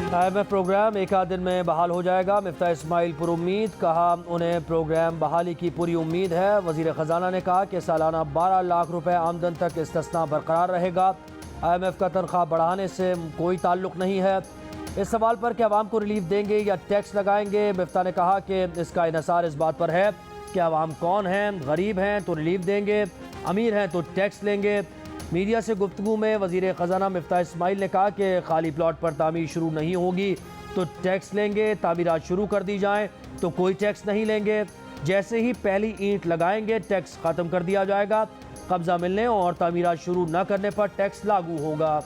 IMF programme एक आध दिन में बहाल हो जाएगा। मिफ्ता इस्माइल पुरुम्मीद, कहा उन्हें प्रोग्राम बहाली की पूरी उम्मीद है। वजीर खजाना ने कहा कि सालाना 12 लाख रुपए आमदन तक इस्तिस्ना बरकरार रहेगा। IMF का तनख्वाह बढ़ाने से कोई ताल्लुक नहीं है। इस सवाल पर कि अवाम को रिलीफ देंगे या टैक्स लगाएंगे, मिफ्ता ने कहा कि इसका इन्हिसार इस बात पर है कि अवाम कौन हैं। गरीब हैं तो रिलीफ देंगे, अमीर हैं तो टैक्स लेंगे। मीडिया से गुफ्तगू में वज़ीर ख़जाना मिफ्ता इस्माइल ने कहा कि खाली प्लॉट पर तामीर शुरू नहीं होगी तो टैक्स लेंगे, तामीरात शुरू कर दी जाएँ तो कोई टैक्स नहीं लेंगे। जैसे ही पहली ईंट लगाएंगे टैक्स ख़त्म कर दिया जाएगा। कब्ज़ा मिलने और तामीरात शुरू न करने पर टैक्स लागू होगा।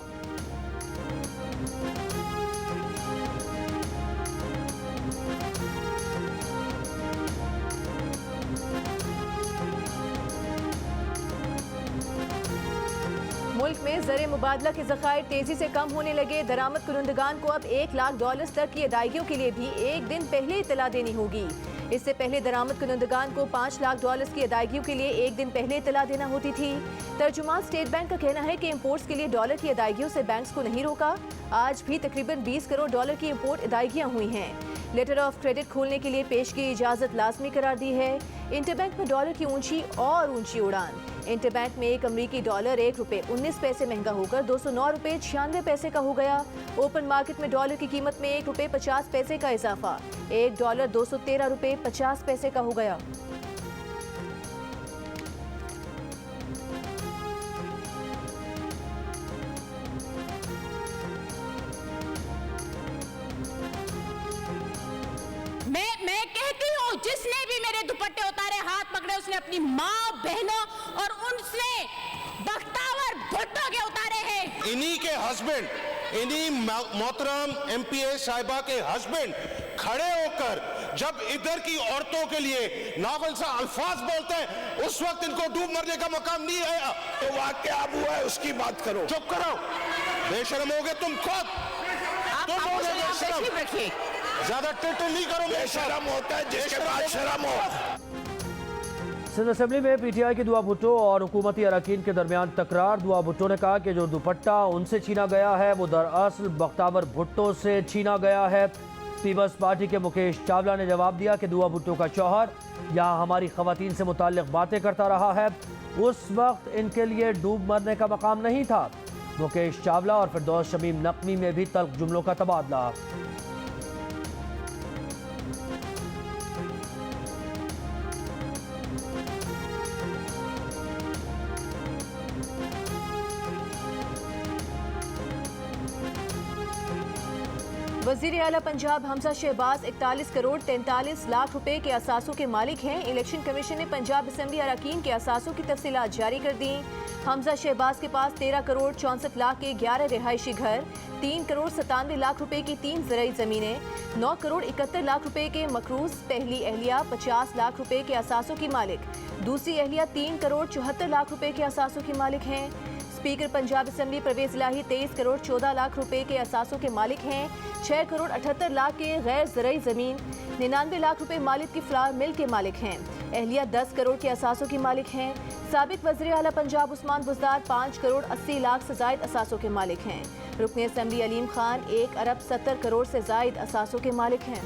मुल्क में ज़र मुबादला के ज़खायर तेज़ी से कम होने लगे। दरामद कुनंदगान को अब $1 लाख तक की अदायगियों के लिए भी एक दिन पहले इतला देनी होगी। इससे पहले दरामद कुनंदगान को $5 लाख की अदायगियों के लिए एक दिन पहले इतला देना होती थी। तर्जुमान स्टेट बैंक का कहना है कि इम्पोर्ट्स के लिए डॉलर की अदायगियों से बैंक्स को नहीं रोका। आज भी तकरीबन $20 करोड़ की इम्पोर्ट अदायगियाँ हुई हैं। लेटर ऑफ क्रेडिट खोलने के लिए पेश की इजाज़त लाजमी करार दी है। इंटरबैंक में डॉलर की ऊंची उड़ान। इंटरबैंक में एक अमरीकी डॉलर ₹1.19 महंगा होकर $209.96 का हो गया। ओपन मार्केट में डॉलर की कीमत में ₹1.50 का इजाफा, $1 $213.50 का हो गया। मैं कहती हूँ, जिसने भी मेरे दुपट्टे उतारे, हाथ पकड़े, उसने अपनी माँ, बहनों और उनसे बख्तावर भुट्टो के उतारे हैं। इन्हीं के हस्बैंड, इन्हीं मोहतरम MPA साहिबा के हस्बैंड खड़े होकर जब इधर की औरतों के लिए नावलसा अल्फाज बोलते हैं, उस वक्त इनको डूब मरने का मकाम नहीं आया। तो वाकया अब हुआ है, उसकी बात करो। चुप करो, बेशरम हो गए तुम खुद। तुम हो गए बेशरम, ज्यादा टिटल नहीं करो। बेशरम होता है जिसके बाद शर्म हो। सिंध असेंबली में PTI की दुआ भुट्टो और हुकूमती अरकान के दरमियान तकरार। दुआ भुट्टो ने कहा कि जो दुपट्टा उनसे छीना गया है वो दरअसल बख्तावर भुट्टो से छीना गया है। पीपल्स पार्टी के मुकेश चावला ने जवाब दिया कि दुआ भुट्टो का शौहर यहाँ हमारी खवातीन से मुताल्लिक बातें करता रहा है, उस वक्त इनके लिए डूब मरने का मकाम नहीं था। मुकेश चावला और फिरदौस शमीम नकवी में भी तल्ख जुमलों का तबादला। वज़ीर आला पंजाब हमजा शहबाज 41 करोड़ 43 लाख रुपए के असासों के मालिक हैं। इलेक्शन कमीशन ने पंजाब असम्बली अरकान के असासों की तफसीलात जारी कर दी। हमजा शहबाज के पास 13 करोड़ 64 लाख के 11 रिहायशी घर, 3 करोड़ 97 लाख रुपए की 3 ज़राई ज़मीनें, 9 करोड़ 71 लाख रुपए के मकरूज। पहली अहलिया 50 लाख रुपए के असासों की मालिक, दूसरी अहलिया 3 करोड़ 74 लाख रुपए के असासों की मालिक हैं। स्पीकर पंजाब असम्बली परवेज इलाही 23 करोड़ 14 लाख रुपए के असासों के मालिक हैं। 6 करोड़ 78 लाख के गैर ज़रई ज़मीन, 99 लाख रुपए मालिक की फ्लावर मिल के मालिक हैं। अहलिया 10 करोड़ के असासों की मालिक हैं। साबिक वज़ीर आला पंजाब उस्मान बुज़दार 5 करोड़ 80 लाख से ज़ायद असासों के मालिक हैं। रुकन असम्बली अलीम खान 1 अरब 70 करोड़ से ज़ायद असासों के मालिक हैं।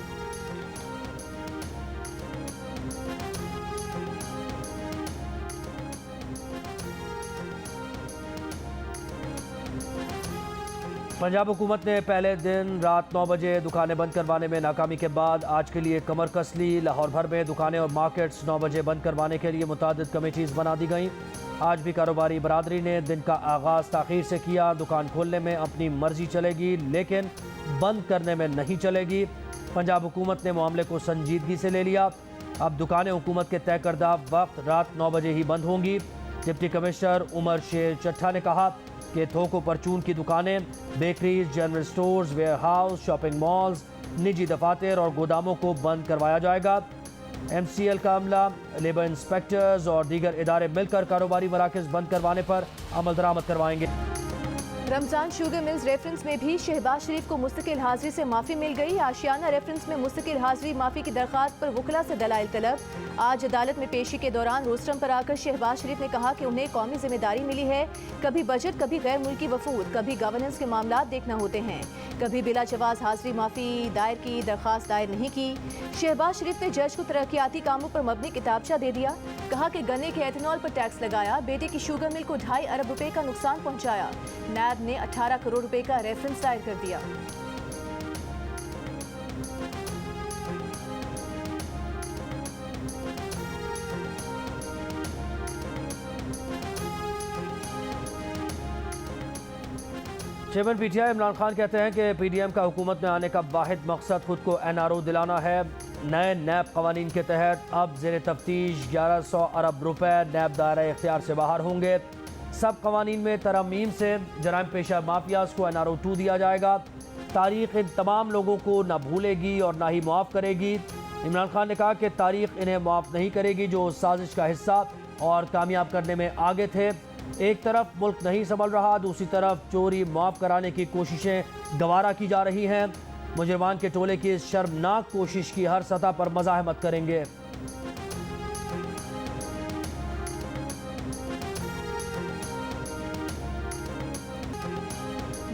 पंजाब हुकूमत ने पहले दिन रात 9 बजे दुकानें बंद करवाने में नाकामी के बाद आज के लिए कमर कस ली। लाहौर भर में दुकानें और मार्केट्स 9 बजे बंद करवाने के लिए मुतादिद कमेटीज़ बना दी गईं। आज भी कारोबारी बरादरी ने दिन का आगाज़ ताख़ीर से किया। दुकान खोलने में अपनी मर्जी चलेगी लेकिन बंद करने में नहीं चलेगी। पंजाब हुकूमत ने मामले को संजीदगी से ले लिया। अब दुकानें हुकूमत के तय करदा वक्त रात 9 बजे ही बंद होंगी। डिप्टी कमिश्नर उमर शेर चट्ठा ने कहा कि थोक व परचून की दुकानें, bakeries, general stores, warehouse, shopping malls, निजी दफातर और गोदामों को बंद करवाया जाएगा। MCL का अमला, लेबर इंस्पेक्टर्स और दीगर इदारे मिलकर कारोबारी मराकज़ बंद करवाने पर अमल दरामद करवाएंगे। रमजान शुगर मिल्स रेफरेंस में भी शहबाज शरीफ को मुस्तकिल हाजिरी से माफ़ी मिल गई। आशियाना रेफरेंस में मुस्तकिल हाजिरी माफ़ी की दरख्वास्त पर वकला से दलाइल तलब। आज अदालत में पेशी के दौरान रोस्टरम पर आकर शहबाज शरीफ ने कहा कि उन्हें कौमी जिम्मेदारी मिली है। कभी बजट, कभी गैर मुल्की वफूद, कभी गवर्नेंस के मामला देखना होते हैं। कभी बिला जवाज हाजिरी माफ़ी दायर की दरख्वास्त दायर नहीं की। शहबाज शरीफ ने जज को तरक्याती कामों पर मबनी किताबचा दे दिया। कहा कि गन्ने के एथेनॉल पर टैक्स लगाया। बेटे की शुगर मिल को 2.5 अरब रुपए का नुकसान पहुंचाया। नैब ने 18 करोड़ रुपए का रेफरेंस दायर कर दिया। चेयरमैन पीटीआई इमरान खान कहते हैं कि पीडीएम का हुकूमत में आने का वाहिद मकसद खुद को एनआरओ दिलाना है। नए नैब कवानीन के तहत अब ज़ेर तफ्तीश 1100 अरब रुपए नैब दायरा इख्तियार से बाहर होंगे। सब कवानीन में तरमीम से जराइम पेशा माफियाज को एनआरओ 2 दिया जाएगा। तारीख इन तमाम लोगों को न भूलेगी और ना ही मुआफ़ करेगी। इमरान खान ने कहा कि तारीख इन्हें मुआफ़ नहीं करेगी जो साजिश का हिस्सा और कामयाब करने में आगे थे। एक तरफ मुल्क नहीं संभल रहा, दूसरी तरफ चोरी मुआफ़ कराने की कोशिशें गवारा की जा रही हैं। मुजरिमान के टोले की इस शर्मनाक कोशिश की हर सतह पर मज़ाहमत करेंगे।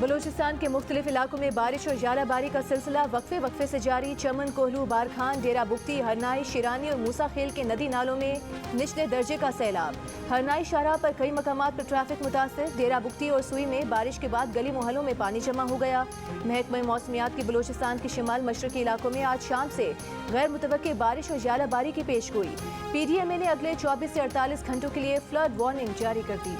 बलूचिस्तान के मुख्तलिफ इलाकों में बारिश और ज़्यादाबारी का सिलसिला वक्फे से जारी। चमन, कोहलू, बारखान, डेरा बुगती, हरनाई, शिरानी और मूसा खेल के नदी नालों में निचले दर्जे का सैलाब। हरनाई शाहराह पर कई मकामात पर ट्रैफिक मुतासर। डेरा बुगती और सुई में बारिश के बाद गली मोहल्लों में पानी जमा हो गया। महकमा मौसमियात की बलूचिस्तान के शिमाल मशरकी इलाकों में आज शाम से गैर मुतवक्के बारिश और ज़्यादाबारी की पेशगोई। PDMA ने अगले 24 से 48 घंटों के लिए फ्लड वार्निंग जारी कर दी।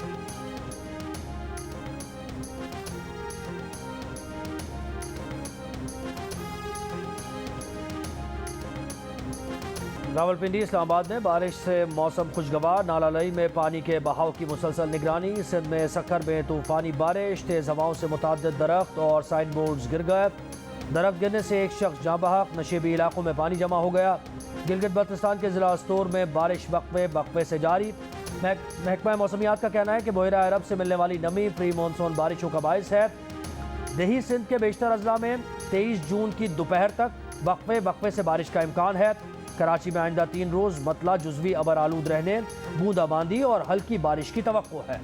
रावलपिंडी इस्लामाबाद में बारिश से मौसम खुशगवार। नाला लई में पानी के बहाव की मुसलसल निगरानी। सिंध में सखर में तूफ़ानी बारिश, तेज़ हवाओं से मुतअद्दिद दरख्त और साइन बोर्ड्स गिर गए। दरख्त गिरने से एक शख्स जाँ बहक। नशेबी इलाकों में पानी जमा हो गया। गिलगित बल्तिस्तान के ज़िला अस्तोर में बारिश वक्फे से जारी। महकमा मौसमियात का कहना है कि बहरा अरब से मिलने वाली नमी प्री मानसून बारिशों का बायस है। दही सिंध के बेशतर अजला में 23 जून की दोपहर तक वक्फे से बारिश का इम्कान है। कराची में आइंदा 3 रोज़ मतला जुज़वी अबर आलूद रहने, बूंदाबांदी और हल्की बारिश की तवक्को है।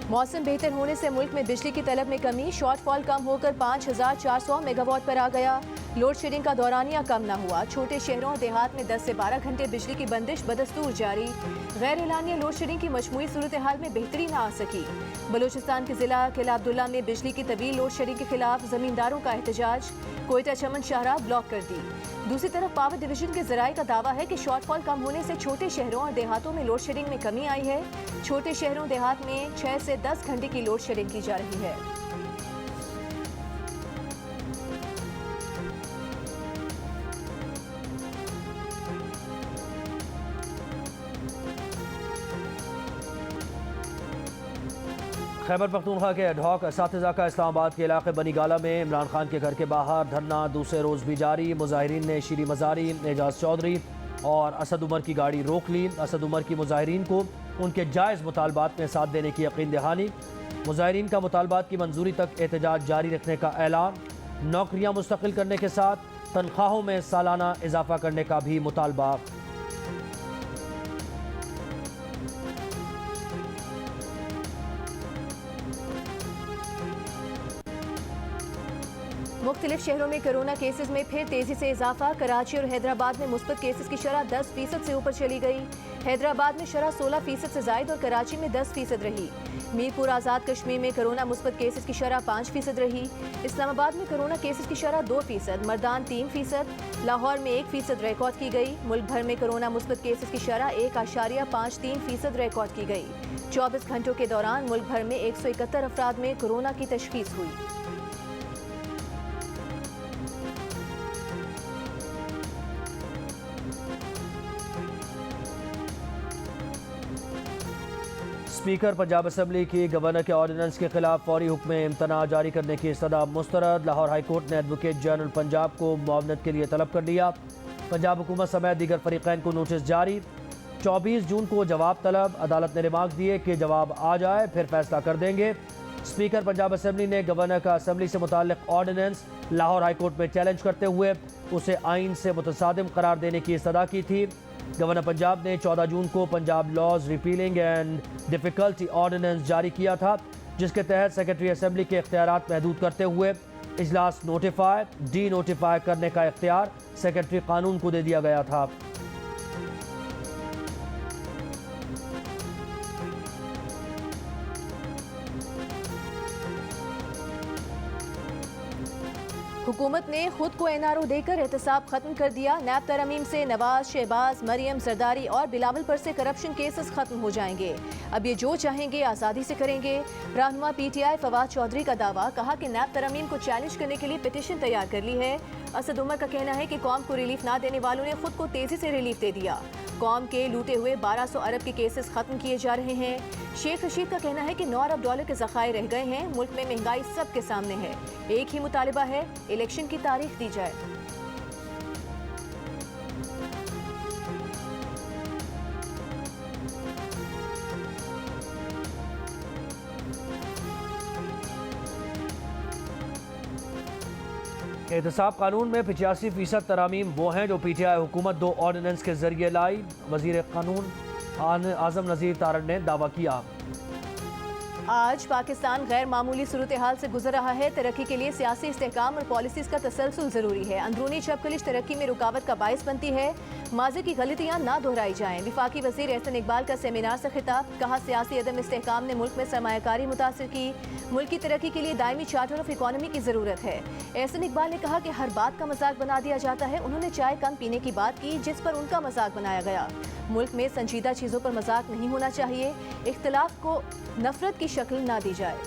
मौसम बेहतर होने से मुल्क में बिजली की तलब में कमी। शॉर्टफॉल कम होकर 5400 मेगावाट पर आ गया। लोड शेडिंग का दौरानिया कम न हुआ। छोटे शहरों और देहात में 10 से 12 घंटे बिजली की बंदिश बदस्तूर जारी। गैर एलानिया लोड शेडिंग की मजमूई सूरत हाल में बेहतरी न आ सकी। बलूचिस्तान के जिला किला अब्दुल्ला में बिजली की तवील लोड शेडिंग के खिलाफ जमींदारों का एहतजाज। कोयटा चमन शाहराह ब्लॉक कर दी। दूसरी तरफ पावर डिवीजन के जराये का दावा है कि शॉर्टफॉल कम होने से छोटे शहरों और देहातों में लोड शेडिंग में कमी आई है। छोटे शहरों देहात में 6 से 10 घंटे की लोड शेडिंग की जा रही है। खैबर पख्तूनख्वा के एडहॉक असातिज़ा का इस्लामाबाद के इलाके बनीगाला में इमरान खान के घर के बाहर धरना दूसरे रोज़ भी जारी। मुजाहिरीन ने शीरी मज़ारी, एजाज चौधरी और असद उमर की गाड़ी रोक ली। असद उमर की मुजाहिरीन को उनके जायज़ मुतालबात में साथ देने की यकीन दहानी। मुजाहिरीन का मुतालबात की मंजूरी तक एहतजाज जारी रखने का ऐलान। नौकरियाँ मुस्तकिल करने के साथ तनख्वाहों में सालाना इजाफा करने का भी मुतालबा। मुख्तलिफ शहरों में कोरोना केसेस में फिर तेजी से इजाफा। कराची और हैदराबाद में मुस्बत केसेस की शरह 10% से ऊपर चली गई। हैदराबाद में शरह 16% से जायद और कराची में 10% रही। मीरपुर आज़ाद कश्मीर में कोरोना मुस्बत केसेस की शरह 5% रही। इस्लामाबाद में कोरोना केसेस की शरह 2%, मर्दान 3%, लाहौर में 1% रिकॉर्ड की गई। मुल्क भर में कोरोना मुस्बत केसेस की शरह 1.53% रिकॉर्ड की गई। 24 घंटों के दौरान मुल्क भर में 171 अफराद में कोरोना की तशखीस हुई। स्पीकर पंजाब असम्बली की गवर्नर के ऑर्डिनेंस के खिलाफ फौरी हुक्म इम्तना जारी करने की इस्तदा मुस्तरद। लाहौर हाई कोर्ट ने एडवोकेट जनरल पंजाब को मुआवनत के लिए तलब कर दिया। पंजाब हुकूमत समेत दीगर फरीकैन को नोटिस जारी। 24 जून को जवाब तलब। अदालत ने रिमार्क दिए कि जवाब आ जाए फिर फैसला कर देंगे। स्पीकर पंजाब असेंबली ने गवर्नर का असेंबली से मुताल्लिक ऑर्डिनेंस लाहौर हाईकोर्ट में चैलेंज करते हुए उसे आइन से मुतसादिम करार देने की इस्तदा की थी। गवर्नर पंजाब ने 14 जून को Punjab laws repealing and difficulty ordinance जारी किया था, जिसके तहत सेक्रेटरी असेंबली के इख्तियारात महदूद करते हुए इजलास नोटिफाई डी नोटिफाई करने का इख्तियार सेक्रेटरी कानून को दे दिया गया था। हुकूमत ने खुद को एनआरओ देकर एहतसाब खत्म कर दिया। नैब तरमीम से नवाज, शहबाज, मरियम, जरदारी और बिलावल पर से करप्शन केसेस खत्म हो जाएंगे। अब ये जो चाहेंगे आज़ादी से करेंगे। रहनुमा पीटीआई फवाद चौधरी का दावा, कहा कि नैब तरमीम को चैलेंज करने के लिए पिटीशन तैयार कर ली है। असद उमर का कहना है कि कौम को रिलीफ ना देने वालों ने खुद को तेजी से रिलीफ दे दिया। कौम के लूटे हुए 1200 अरब के केसेस खत्म किए जा रहे हैं। शेख रशीद का कहना है कि 9 अरब डॉलर के ज़खायर रह गए हैं। मुल्क में महंगाई सबके सामने है। एक ही मुतालिबा है, इलेक्शन की तारीख दी जाए। एहतसाब कानून में 85% तरामीम वो हैं जो पीटीआई हुकूमत 2 ऑर्डिनेंस के जरिए लाई। वजीर कानून आजम नज़ीर तारड़ ने दावा किया। आज पाकिस्तान गैर मामूली सूरत हाल से गुजर रहा है। तरक्की के लिए सियासी इस्तेहकाम और पॉलिसीज़ का तसलसल ज़रूरी है। अंदरूनी चपकलिश तरक्की में रुकावट का बायस बनती है। माज़ी की गलतियाँ ना दोहराई जाएँ। विफाकी वज़ीर एहसन इकबाल का सेमिनार से खिताब, कहा सियासी अदम इस्तेहकाम ने मुल्क में सरमायाकारी मुतासर की। मुल्क की तरक्की के लिए दायमी चार्टर ऑफ इकॉनमी की ज़रूरत है। एहसन इकबाल ने कहा कि हर बात का मजाक बना दिया जाता है। उन्होंने चाय कम पीने की बात की, जिस पर उनका मजाक बनाया गया। मुल्क में संजीदा चीज़ों पर मजाक नहीं होना चाहिए। इख्तिलाफ को नफरत की शक्ल ना दी जाए।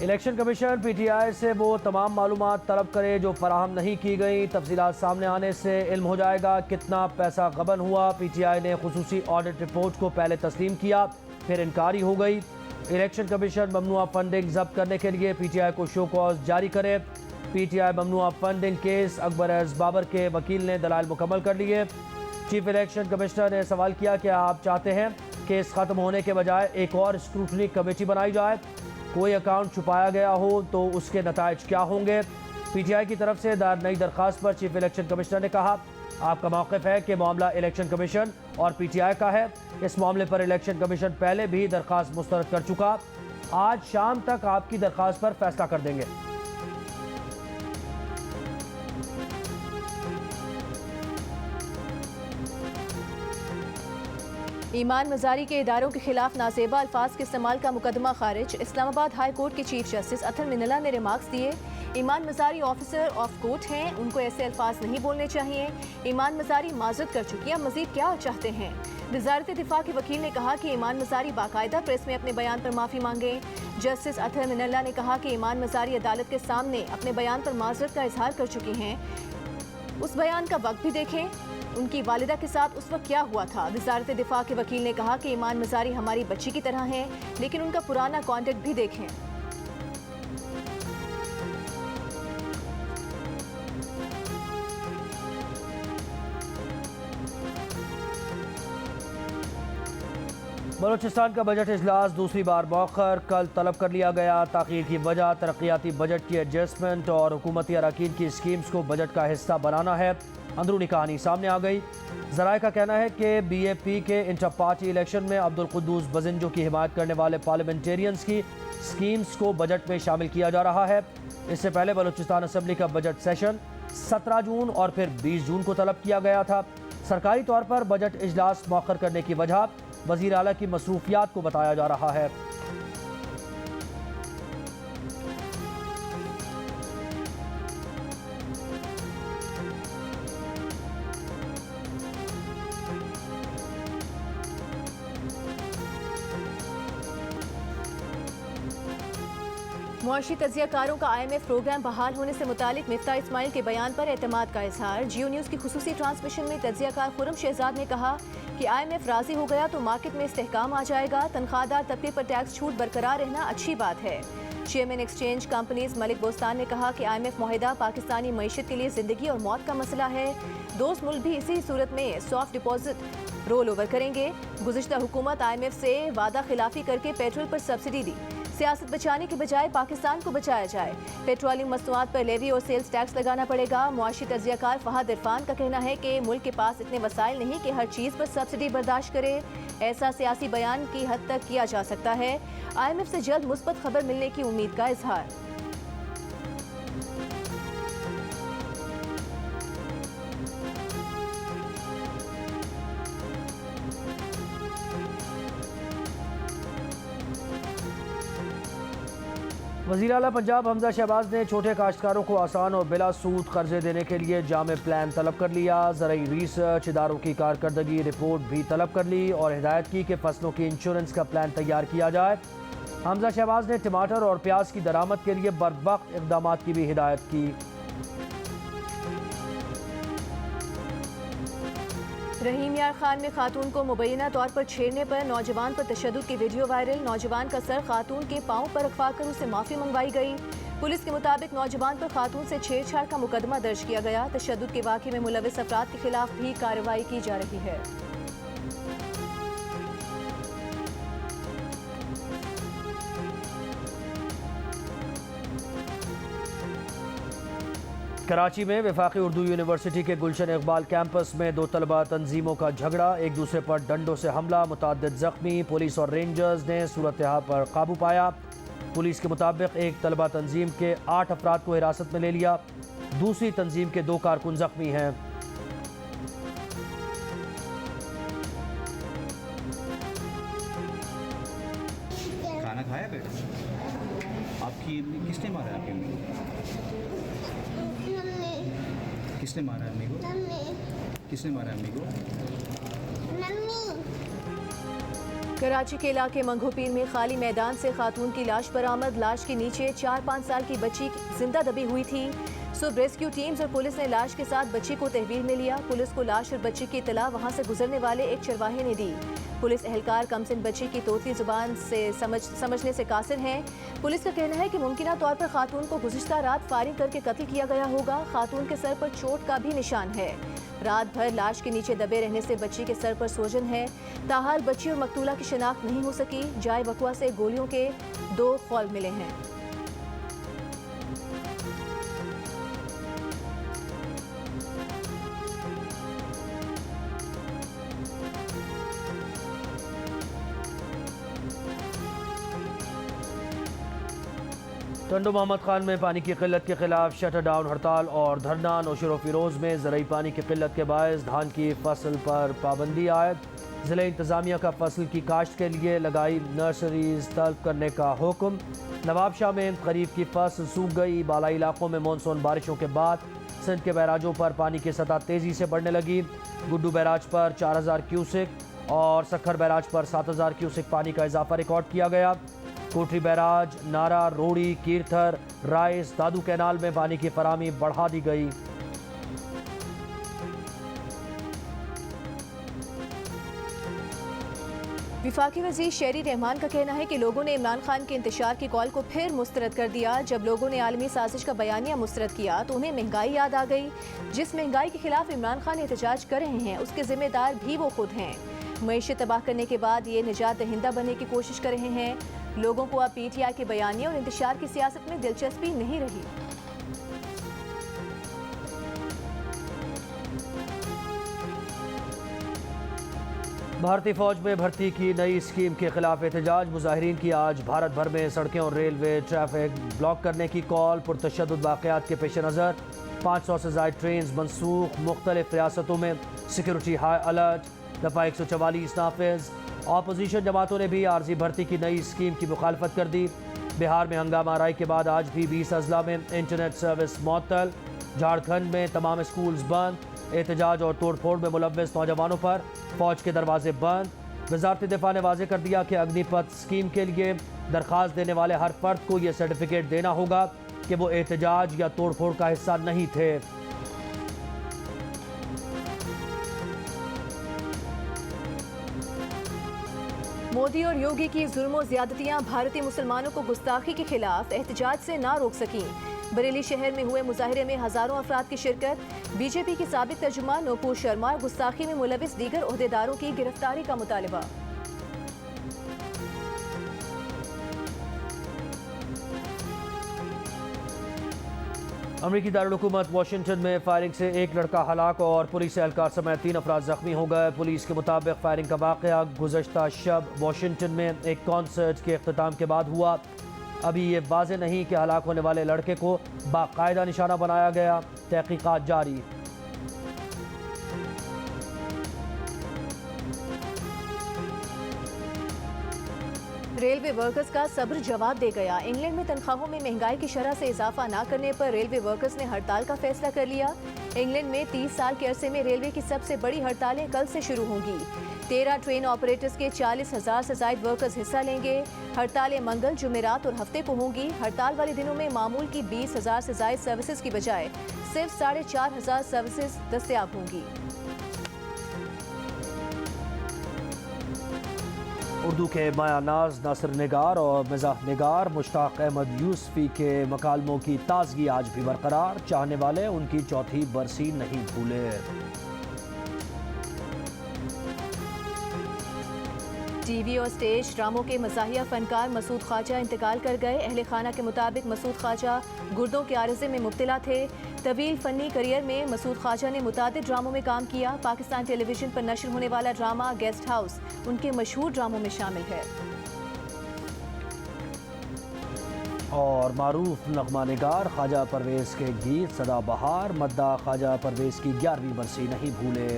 इलेक्शन कमीशन पीटीआई से वो तमाम मालूमात तलब करे जो फराहम नहीं की गई। तफसीलात सामने आने से इल्म हो जाएगा कितना पैसा गबन हुआ। पीटीआई ने खुसूसी ऑडिट रिपोर्ट को पहले तस्लीम किया, फिर इनकारी हो गई। इलेक्शन कमीशन ममनुआ फंडिंग जब्त करने के लिए पीटीआई को शो कॉज जारी करे। पीटीआई ममनुआ funding case Akbar S Babar के वकील ने दलाइल मुकम्मल कर लिए। चीफ इलेक्शन कमिश्नर ने सवाल किया कि आप चाहते हैं केस ख़त्म होने के बजाय एक और स्क्रूटनी कमेटी बनाई जाए। कोई अकाउंट छुपाया गया हो तो उसके नताइज क्या होंगे। पीटीआई की तरफ से दायर नई दरख्वास्त पर चीफ इलेक्शन कमिश्नर ने कहा, आपका मौक़िफ़ है कि मामला इलेक्शन कमीशन और पीटीआई का है। इस मामले पर इलेक्शन कमीशन पहले भी दरख्वास्त मुस्तरद कर चुका। आज शाम तक आपकी दरख्वास्त पर फैसला कर देंगे। ईमान मजारी के इदारों के खिलाफ नाजेबा अल्फाज के इस्तेमाल का मुकदमा खारिज। इस्लामाबाद हाई कोर्ट के चीफ जस्टिस अतर मिनल्ला ने रिमार्क्स दिए, ईमान मजारी ऑफिसर ऑफ कोर्ट हैं, उनको ऐसे अल्फाज नहीं बोलने चाहिए। ईमान मजारी माजरत कर चुकी है, मजीद क्या चाहते हैं। वजारत दिफा के वकील ने कहा कि ईमान मजारी बाकायदा प्रेस में अपने बयान पर माफ़ी मांगे। जस्टिस अतर मिनल्ला ने कहा कि ईमान मजारी अदालत के सामने अपने बयान पर माजरत का इजहार कर चुकी हैं। उस बयान का वक्त भी देखें, उनकी वालिदा के साथ उस वक्त क्या हुआ था। वजारत दिफा के वकील ने कहा कि ईमान मजारी हमारी बच्ची की तरह हैं, लेकिन उनका पुराना कॉन्टेक्ट भी देखें। बलूचिस्तान का बजट इजलास दूसरी बार मौखर कल तलब कर लिया गया। ताख़ीर की वजह तरक्याती बजट की एडजस्टमेंट और हुकूमती अरकान की स्कीम्स को बजट का हिस्सा बनाना है। अंदरूनी कहानी सामने आ गई। ज़राए का कहना है कि बीएपी के इंटर पार्टी इलेक्शन में अब्दुल कुद्दूस बजिंजो की हिमायत करने वाले पार्लियामेंटेरियंस की स्कीम्स को बजट में शामिल किया जा रहा है। इससे पहले बलूचिस्तान असम्बली का बजट सेशन 17 जून और फिर 20 जून को तलब किया गया था। सरकारी तौर पर बजट इजलास मौखर करने की वजह वज़ीर आला की मसरूफियात को बताया जा रहा है। मुआशी तजियाकारों का IMF प्रोग्राम बहाल होने से मुतालिक मिफ्ता इस्माइल के बयान पर एतमाद का इजहार। जियो न्यूज़ की खुसूसी ट्रांसमिशन में तजियाकार खुरम शहजाद ने कहा कि IMF राजी हो गया तो मार्केट में इस्तेहकाम आ जाएगा। तनख्वाहदार तबके पर टैक्स छूट बरकरार रहना अच्छी बात है। Chairman exchange companies Malik Bostan ने कहा कि IMF मुआहिदा पाकिस्तानी मईशत के लिए जिंदगी और मौत का मसला है। दोस्त मुल्क भी इसी सूरत में सॉफ्ट डिपॉजिट रोल ओवर करेंगे। गुज़िश्ता हुकूमत IMF से वादा खिलाफी करके पेट्रोल पर सब्सिडी दी। सियासत बचाने के बजाय पाकिस्तान को बचाया जाए। पेट्रोलियम मसनूआत पर लेवी और सेल्स टैक्स लगाना पड़ेगा। मुआशी तज्जियाकार फहद इरफान का कहना है कि मुल्क के पास इतने वसाइल नहीं कि हर चीज़ पर सब्सिडी बर्दाश्त करे। ऐसा सियासी बयान की हद तक किया जा सकता है। IMF से जल्द मुस्बत खबर मिलने की उम्मीद का इजहार। वज़ीर आला पंजाब हमजा शहबाज ने छोटे काश्तकारों को आसान और बिला सूद कर्जे देने के लिए जामे प्लान तलब कर लिया। ज़राई रिसर्च इदारों की कारकर्दगी रिपोर्ट भी तलब कर ली और हिदायत की कि फसलों की इंश्योरेंस का प्लान तैयार किया जाए। हमजा शहबाज ने टमाटर और प्याज की दरामद के लिए बरवक्त इक़दाम की भी हिदायत की। रहीम यार खान में खातून को मुबैना तौर पर छेड़ने पर नौजवान पर तशद्दुद की वीडियो वायरल। नौजवान का सर खातून के पाँव पर रखवा कर उसे माफ़ी मंगवाई गई। पुलिस के मुताबिक नौजवान पर खातून से छेड़छाड़ का मुकदमा दर्ज किया गया। तशद्दुद के वाक़े में मुलविस अफराद के खिलाफ भी कार्रवाई की जा रही है। कराची में वफाकी उर्दू यूनिवर्सिटी के गुलशन इकबाल कैंपस में दो तलबा तंजीमों का झगड़ा, एक दूसरे पर डंडों से हमला, मुतअद्दिद जख्मी। पुलिस और रेंजर्स ने सूरत हाल पर काबू पाया। पुलिस के मुताबिक एक तलबा तंजीम के 8 अफराद को हिरासत में ले लिया। दूसरी तंजीम के 2 कारकुन जख्मी हैं। खाना खाया बेटा? आपकी किसने मारा आपकी अम्मी को? किसने मारा अम्मी को? किसने मारा अम्मी को? कराची के इलाके मंगोपीर में खाली मैदान से खातून की लाश बरामद। लाश के नीचे 4-5 साल की बच्ची जिंदा दबी हुई थी। सुबह रेस्क्यू टीम्स और पुलिस ने लाश के साथ बच्ची को तहवील में लिया। पुलिस को लाश और बच्ची की इतला वहां से गुजरने वाले एक चरवाहे ने दी। पुलिस एहलकार कमसिन बच्ची की तोतली जुबान से समझने से कासिर हैं। पुलिस का कहना है कि मुमकिना तौर पर खातून को गुज़िश्ता रात फायरिंग करके कत्ल किया गया होगा। खातून के सर पर चोट का भी निशान है। रात भर लाश के नीचे दबे रहने से बच्ची के सर पर सोजन है। ताहाल बच्ची और मकतूला की शिनाख्त नहीं हो सकी। जाए वक़्वा से गोलियों के 2 खौल मिले हैं। टंडो मोहम्मद खान में पानी की किल्लत के खिलाफ शटर डाउन हड़ताल और धरना। नौशेरो फिरोज में ज़राई पानी की किल्लत के बायस धान की फसल पर पाबंदी आयद। ज़िला इंतज़ामिया का फसल की काश्त के लिए लगाई नर्सरीज तलब करने का हुक्म। नवाबशाह में खरीफ की फसल सूख गई। बालाई इलाकों में मानसून बारिशों के बाद सिंध के बैराजों पर पानी की सतह तेज़ी से बढ़ने लगी। गुड्डू बैराज पर 4000 क्यूसिक और सखर बैराज पर 7000 क्यूसिक पानी का इजाफा रिकॉर्ड किया गया। कोठरी बैराज, नारा, रोड़ी, कीरथर, राइस, दादू कैनाल में पानी की फराहमी बढ़ा दी गई। वफाकी वज़ीर शेरी रहमान का कहना है कि लोगों ने इमरान खान के इंतशार की कॉल को फिर मुस्तरद कर दिया। जब लोगों ने आलमी साजिश का बयानिया मुस्तरद किया तो उन्हें महंगाई याद आ गई। जिस महंगाई के खिलाफ इमरान खान एहतजाज कर रहे हैं उसके जिम्मेदार भी वो खुद हैं। मईशत तबाह करने के बाद ये निजात दहिंदा बनने की कोशिश कर रहे हैं। लोगों को अब PTI के बयानिए और इंतशार की सियासत में दिलचस्पी नहीं रही। भारतीय फौज में भर्ती की नई स्कीम के खिलाफ एहतजाज। मुजाहिरीन की आज भारत भर में सड़कें और रेलवे ट्रैफिक ब्लॉक करने की कॉल। पुरतशद्दुद वाक़यात के पेश नज़र 500 से ज़ायद ट्रेन मनसूख। मुख्तलिफ रियासतों में सिक्योरिटी हाई अलर्ट। दफ़ा 144 नाफिज। अपोजिशन जमातों ने भी आर्जी भर्ती की नई स्कीम की मुखालफत कर दी। बिहार में हंगामा आराई के बाद आज भी 20 अजला में इंटरनेट सर्विस मुअत्तल। झारखंड में तमाम स्कूल्स बंद। एहतजाज और तोड़ फोड़ में मुलव्वस नौजवानों पर फौज के दरवाजे बंद। वजारत दिफा ने वाज़ेह कर दिया कि अग्निपथ स्कीम के लिए दरख्वास्त देने वाले हर फर्द को यह सर्टिफिकेट देना होगा कि वो एहतजाज या तोड़ फोड़ का हिस्सा नहीं थे। मोदी और योगी की जुल्म और ज्यादतियां भारतीय मुसलमानों को गुस्ताखी के खिलाफ एहतजाज से ना रोक सकीं। बरेली शहर में हुए मुजाहिरे में हजारों अफराद की शिरकत। बीजेपी की साबिक तर्जुमान नूपुर शर्मा और गुस्ताखी में मुलविस दीगर ओहदेदारों की गिरफ्तारी का मुतालबा। अमरीकी दारुल-हुकूमत वाशिंगटन में फायरिंग से एक लड़का हलाक और पुलिस एहलकार समेत 3 अफराद जख्मी हो गए। पुलिस के मुताबिक फायरिंग का वाक़या गुज़श्ता शब वाशिंगटन में एक कॉन्सर्ट के अख्ताम के बाद हुआ। अभी ये वाज़ेह नहीं कि हलाक होने वाले लड़के को बाकायदा निशाना बनाया गया। तहकीकात जारी। रेलवे वर्कर्स का सब्र जवाब दे गया। इंग्लैंड में तनख्वाहों में महंगाई की शरह से इजाफा न करने पर रेलवे वर्कर्स ने हड़ताल का फैसला कर लिया। इंग्लैंड में 30 साल के अरसे में रेलवे की सबसे बड़ी हड़तालें कल से शुरू होंगी। 13 ट्रेन ऑपरेटर्स के 40,000 से ज्यादा वर्कर्स हिस्सा लेंगे। हड़तालें मंगल, जुमेरात और हफ्ते को होंगी। हड़ताल वाले दिनों में मामूल की 20,000 से ज्यादा सर्विसेज की बजाय सिर्फ 4,500 सर्विसेज दस्तयाब होंगी। उर्दू के माया नाज, नासिर निगार और मिजाह निगार मुश्ताक अहमद यूसुफी के मकालमों की ताजगी आज भी बरकरार। चाहने वाले उनकी चौथी बरसी नहीं भूले। टीवी और स्टेज ड्रामों के मज़ाहिया फनकार मसूद ख्वाजा इंतकाल कर गए। अहले खाना के मुताबिक मसूद ख्वाजा गुर्दों के आरिज़े में मुब्तला थे। तवील फ़नी करियर में मसूद ख्वाजा ने मुतादिद ड्रामों में काम किया। पाकिस्तान टेलीविज़न पर नशर होने वाला ड्रामा गेस्ट हाउस उनके मशहूर ड्रामों में शामिल है। और मारूफ नगमा निगार ख्वाजा परवेज़ के गीत सदा बहार मद्दा ख्वाजा परवेज़ की 11वीं बरसी नहीं भूले।